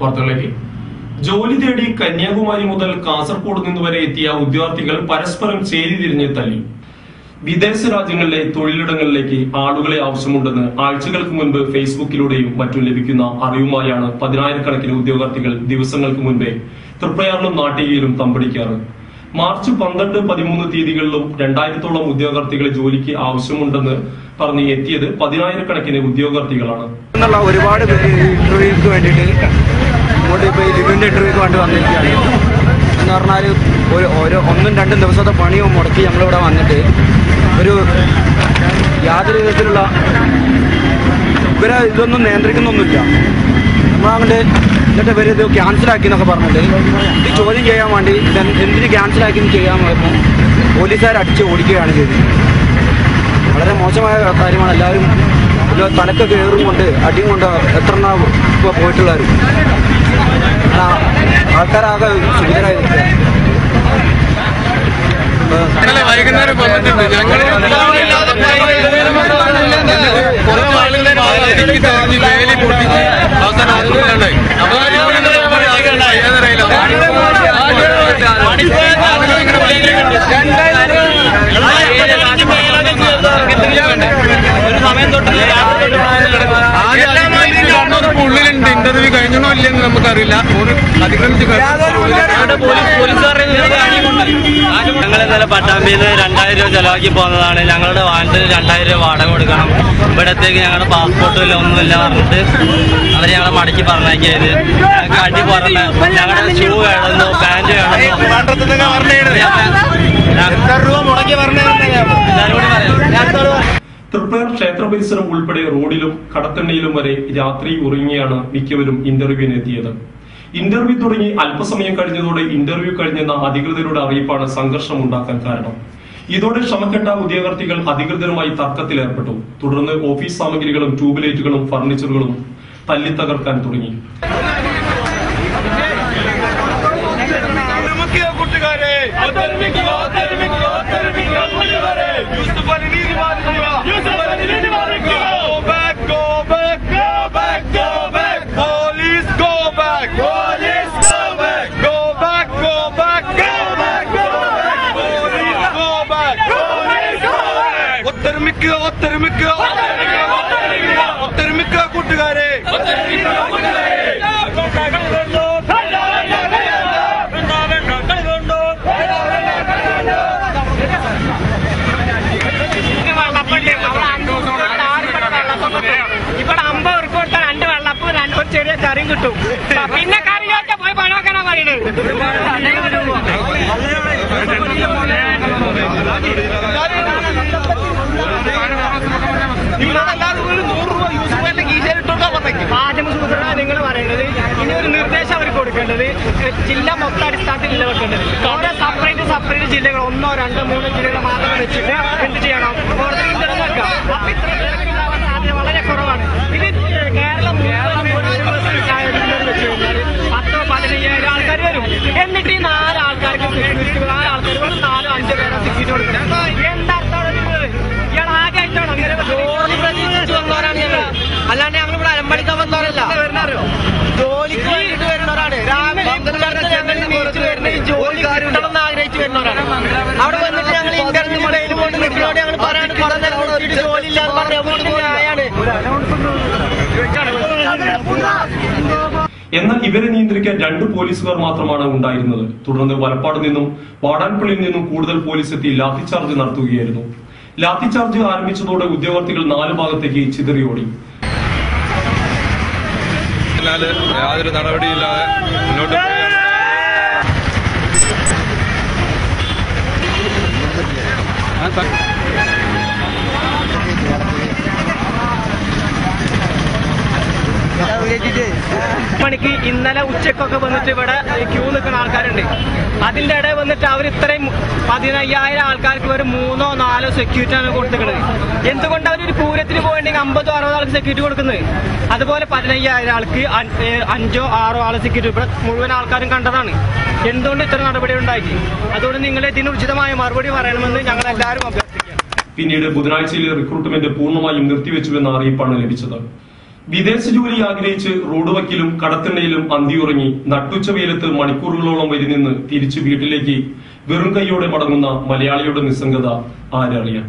വാർത്തകളിലേക്ക്. ജോലി തേടി കന്യാകുമാരി മുതൽ കാസർഗോഡ് നിന്നുവരെ എത്തിയ ഉദ്യോഗാർത്ഥികൾ പരസ്പരം ചേരിതിരിഞ്ഞ് തല്ലി. വിദേശ രാജ്യങ്ങളിലെ തൊഴിലിടങ്ങളിലേക്ക് ആളുകളെ ആവശ്യമുണ്ടെന്ന് ആഴ്ചകൾക്ക് മുൻപ് ഫേസ്ബുക്കിലൂടെയും മറ്റും ലഭിക്കുന്ന അറിവുമായാണ് 10,000-കണക്കിന് ഉദ്യോഗാർത്ഥികൾ ദിവസങ്ങൾക്ക് മുൻപേ തൃപ്രയാറിലും നാട്ടികയിലും തമ്പടിക്കാറ്. മാർച്ച് 12, 13 തീയതികളിലും 2000-ഓളം ഉദ്യോഗാർത്ഥികളെ ജോലിക്ക് ആവശ്യമുണ്ടെന്ന് പറഞ്ഞ് എത്തിയത് 10,000-കണക്കിന് ഉദ്യോഗാർത്ഥികളാണ്. ഒരുപാട് ഇന്റർവ്യൂക്ക് വേണ്ടിയിട്ട് ഇന്റർവ്യൂക്ക് വേണ്ടി വന്നിരിക്കുകയാണ്. എന്ന് പറഞ്ഞാൽ ഓരോ 1-2 ദിവസത്തെ പണിയും മുടക്കി നമ്മളിവിടെ വന്നിട്ട് ഒരു യാതൊരു വിധത്തിലുള്ള ഇവരെ ഇതൊന്നും നിയന്ത്രിക്കുന്നൊന്നുമില്ല. നമ്മളങ്ങോട്ട് എന്നിട്ട് ഇവർ ഇത് ക്യാൻസലാക്കി എന്നൊക്കെ പറഞ്ഞിട്ട് ഇത് ചോദ്യം ചെയ്യാൻ വേണ്ടി എന്തിന് ക്യാൻസലാക്കി ചെയ്യാൻ പറയുമ്പോൾ പോലീസുകാർ അടിച്ച് ഓടിക്കുകയാണ് ചെയ്തത്. വളരെ മോശമായ കാര്യമാണ്. എല്ലാവരും തലക്ക് കയറും കൊണ്ട് അടിയും കൊണ്ട് എത്ര ഇപ്പോൾ പോയിട്ടുള്ളവരും ആൾക്കാരാകെ സുഖിതരായിരിക്കുക. വൈകുന്നേരം വന്നിട്ടുണ്ട്. ഞങ്ങൾ വേലി പൊട്ടിച്ച് അവസാനം ഹോസ്പിറ്റലുണ്ടായി. ഉള്ളിലുണ്ട്. ഇന്റർവ്യൂ കഴിഞ്ഞോ ഇല്ലെന്ന് നമുക്കറിയില്ല. അതിക്രമിച്ച് ഞങ്ങൾ ഇന്നലെ പട്ടാമ്പിയിൽ 2,000 രൂപ ചെലവാക്കി പോകുന്നതാണ്. ഞങ്ങളുടെ വാഹനത്തിന് 2,000 രൂപ വാടക കൊടുക്കണം. ഇവിടത്തേക്ക് ഞങ്ങളുടെ പാസ്പോർട്ടില്ല ഒന്നുമില്ല പറഞ്ഞിട്ട് അവർ ഞങ്ങളെ മടക്കി പറഞ്ഞേക്കിയത്. ഞങ്ങൾക്ക് അടി പറഞ്ഞ ഞങ്ങളുടെ ഷൂ വേണമെന്നോ പാൻറ് തൃപ്രയാർ ക്ഷേത്ര പരിസരം ഉൾപ്പെടെ റോഡിലും കടത്തണ്ണയിലും വരെ രാത്രി ഉറങ്ങിയാണ് മിക്കവരും ഇന്റർവ്യൂവിന് എത്തിയത്. ഇന്റർവ്യൂ തുടങ്ങി അല്പസമയം കഴിഞ്ഞതോടെ ഇന്റർവ്യൂ കഴിഞ്ഞെന്ന അധികൃതരുടെ അറിയിപ്പാണ് സംഘർഷം ഉണ്ടാക്കാൻ കാരണം. ഇതോടെ ക്ഷമക്കെട്ട ഉദ്യോഗാർത്ഥികൾ അധികൃതരുമായി തർക്കത്തിലേർപ്പെട്ടു. തുടർന്ന് ഓഫീസ് സാമഗ്രികളും ട്യൂബ്ലൈറ്റുകളും ഫർണിച്ചറുകളും തല്ലി തകർക്കാൻ തുടങ്ങി. ഇവിടെ 50 ഉറുപ്പിക കൊടുത്താൽ 2 വെള്ളപ്പും 2 ചെറിയ കറിയും കിട്ടും. പിന്നെ കറിയൊക്കെ പോയി പണമൊക്കെയാണോ പറയുന്നത്? നിങ്ങൾ പറയുന്നത് ഇനി ഒരു നിർദ്ദേശം അവർ കൊടുക്കേണ്ടത് ജില്ല മൊത്തം അടിസ്ഥാനത്തിൽ വെക്കേണ്ടത്. ഓരോ സെപ്പറേറ്റ് ജില്ലകൾ 1, 2, 3 ജില്ലകൾ മാത്രം വെച്ചിട്ട് എന്ത് ചെയ്യണം? കോടതി വെക്കാം. അപ്പൊ ഇത്ര തിരക്കുണ്ടാവാൻ സാധ്യത വളരെ കുറവാണ്. ഇത് കേരളം 10-15 ആൾക്കാർ വരും. എന്നിട്ട് ഈ 4 ആൾക്കാർക്ക് സെക്യൂരിറ്റി 4 ആൾക്കാർ 4-5 പേരെ സെക്യൂരിറ്റി കൊടുക്കുന്നത് എന്താർത്ഥമാണ്? ഇയാൾ ആകെയായിട്ടാണ് അങ്ങനെ ജോലി പ്രതീക്ഷിച്ച് വന്നവരാണ് ഞങ്ങൾ. അല്ലാണ്ട് ഞങ്ങളിവിടെ അലമ്പടിക്കാൻ വന്നവരല്ല. ജോലിക്ക് വേണ്ടിയിട്ട് വരുന്നവരാണ്. ജോലി കിട്ടണമെന്ന് ആഗ്രഹിച്ച് വരുന്നവരാണ്. അവിടെ വന്നിട്ട് ഞങ്ങൾ ഇന്റർവ്യൂ കൊണ്ട് നിൽക്കുന്നതോടെ ഞങ്ങൾ പറയാൻ ജോലി ഇല്ലാന്ന് പറഞ്ഞാണ്. എന്നാൽ ഇവരെ നിയന്ത്രിക്കാൻ 2 പോലീസുകാർ മാത്രമാണ് ഉണ്ടായിരുന്നത്. തുടർന്ന് വലപ്പാട് നിന്നും വാടാൻപള്ളിയിൽ നിന്നും കൂടുതൽ പോലീസ് എത്തി ലാത്തിചാർജ് നടത്തുകയായിരുന്നു. ലാത്തിചാർജ് ആരംഭിച്ചതോടെ ഉദ്യോഗാർത്ഥികൾ 4 ഭാഗത്തേക്ക് ചിതറിയോടി. യാതൊരു നടപടിയില്ലാതെ മുന്നോട്ട് മണിക്ക് ഇന്നലെ ഉച്ചക്കൊക്കെ വന്നിട്ട് ഇവിടെ ക്യൂ നിൽക്കുന്ന ആൾക്കാരുണ്ട്. അതിന്റെ ഇടയിൽ വന്നിട്ട് അവർ ഇത്രയും 15,000 ആൾക്കാർക്ക് ഒരു 3-4 സെക്യൂരിറ്റിയാണ് കൊടുത്തിട്ടുള്ളത്. എന്തുകൊണ്ട് അവരൊരു പൂരത്തിന് പോയിട്ടുണ്ടെങ്കിൽ 50-60 ആൾക്ക് സെക്യൂരിറ്റി കൊടുക്കുന്നത്? അതുപോലെ 15,000 ആൾക്ക് 5-6 ആള് സെക്യൂരിറ്റി ഇവിടെ മുഴുവൻ ആൾക്കാരും കണ്ടതാണ്. എന്തുകൊണ്ട് ഇത്ര നടപടി ഉണ്ടാക്കി? അതുകൊണ്ട് നിങ്ങൾ ഇതിന് ഉചിതമായ മറുപടി പറയണമെന്ന് ഞങ്ങൾ എല്ലാവരും അഭ്യർത്ഥിക്കുക. പിന്നീട് ബുധനാഴ്ചയിലെ റിക്രൂട്ട്മെന്റ് പൂർണ്ണമായും നിർത്തിവെച്ചുവെന്ന അറിയിപ്പാണ് ലഭിച്ചത്. വിദേശ ജോലി ആഗ്രഹിച്ച് റോഡ് വക്കിലും കടത്തിണ്ണയിലും അന്തിയുറങ്ങി നട്ടുച്ച വെയിലത്ത് മണിക്കൂറുകളോളം വരി നിന്ന് തിരിച്ചു വീട്ടിലേക്ക് വെറും കൈയോടെ മടങ്ങുന്ന മലയാളിയുടെ നിസ്സംഗത ആരറിയാൻ.